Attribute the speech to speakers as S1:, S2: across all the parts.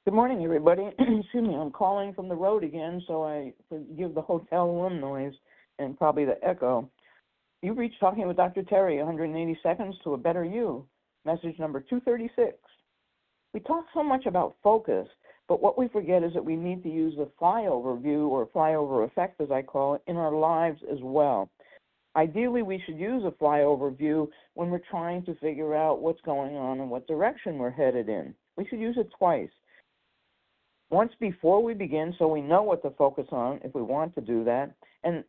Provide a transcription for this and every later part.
S1: Good morning, everybody. Excuse me, I'm calling from the road again, so I forgive the hotel room noise and probably the echo. You've reached Talking with Dr. Terry, 180 Seconds to a Better You, message number 236. We talk so much about focus, but what we forget is that we need to use the flyover view, or flyover effect, as I call it, in our lives as well. Ideally, we should use a flyover view when we're trying to figure out what's going on and what direction we're headed in. We should use it twice. Once before we begin, so we know what to focus on if we want to do that. And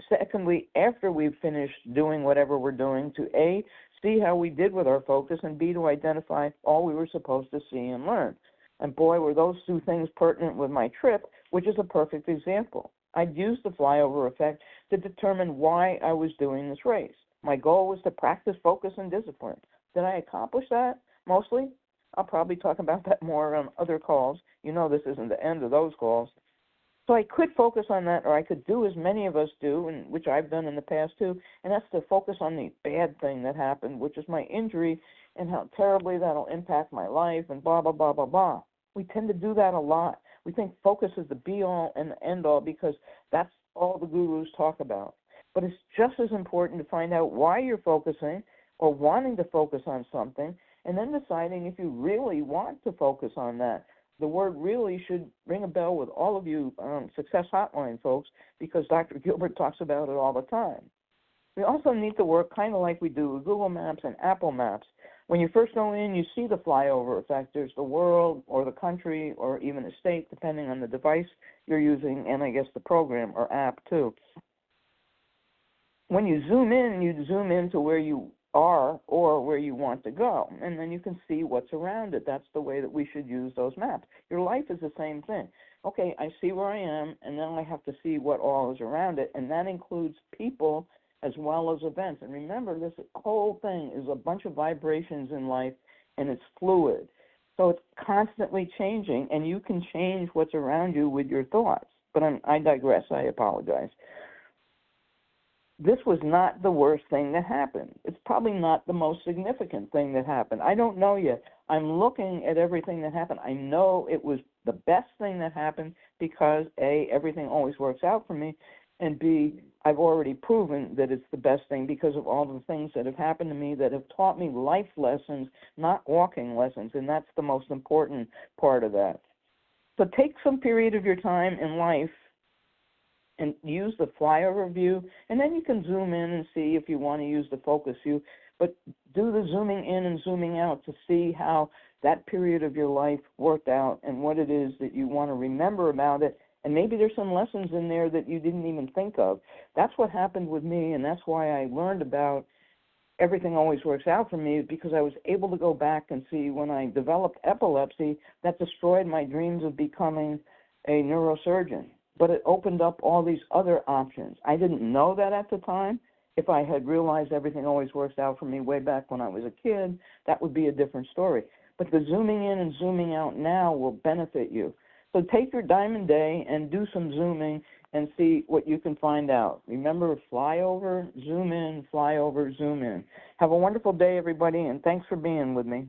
S1: secondly, after we've finished doing whatever we're doing, to A, see how we did with our focus, and B, to identify all we were supposed to see and learn. And boy, were those two things pertinent with my trip, which is a perfect example. I'd used the flyover effect to determine why I was doing this race. My goal was to practice focus and discipline. Did I accomplish that? Mostly? I'll probably talk about that more on other calls. You know this isn't the end of those calls. So I could focus on that, or I could do as many of us do, and which I've done in the past too, and that's to focus on the bad thing that happened, which is my injury, and how terribly that'll impact my life, and blah, blah, blah, blah, blah. We tend to do that a lot. We think focus is the be-all and the end-all because that's all the gurus talk about. But it's just as important to find out why you're focusing or wanting to focus on something, and then deciding if you really want to focus on that. The word really should ring a bell with all of you Success Hotline folks, because Dr. Gilbert talks about it all the time. We also need to work kind of like we do with Google Maps and Apple Maps. When you first go in, you see the flyover effect. There's the world or the country or even a state, depending on the device you're using, and I guess the program or app too. When you zoom in to where you are or where you want to go, and then you can see what's around it. That's the way that we should use those maps. Your life is the same thing. Okay, I see where I am, and then I have to see what all is around it, and that includes people as well as events. And remember, this whole thing is a bunch of vibrations in life, and it's fluid. So it's constantly changing, and you can change what's around you with your thoughts. But I digress. I apologize. This was not the worst thing that happened. It's probably not the most significant thing that happened. I don't know yet. I'm looking at everything that happened. I know it was the best thing that happened because, A, everything always works out for me, and B, I've already proven that it's the best thing because of all the things that have happened to me that have taught me life lessons, not walking lessons, and that's the most important part of that. So take some period of your time in life and use the flyover view, and then you can zoom in and see if you want to use the focus view, but do the zooming in and zooming out to see how that period of your life worked out and what it is that you want to remember about it, and maybe there's some lessons in there that you didn't even think of. That's what happened with me, and that's why I learned about everything always works out for me, because I was able to go back and see when I developed epilepsy, that destroyed my dreams of becoming a neurosurgeon. But it opened up all these other options. I didn't know that at the time. If I had realized everything always works out for me way back when I was a kid, that would be a different story. But the zooming in and zooming out now will benefit you. So take your diamond day and do some zooming and see what you can find out. Remember, fly over, zoom in, fly over, zoom in. Have a wonderful day, everybody, and thanks for being with me.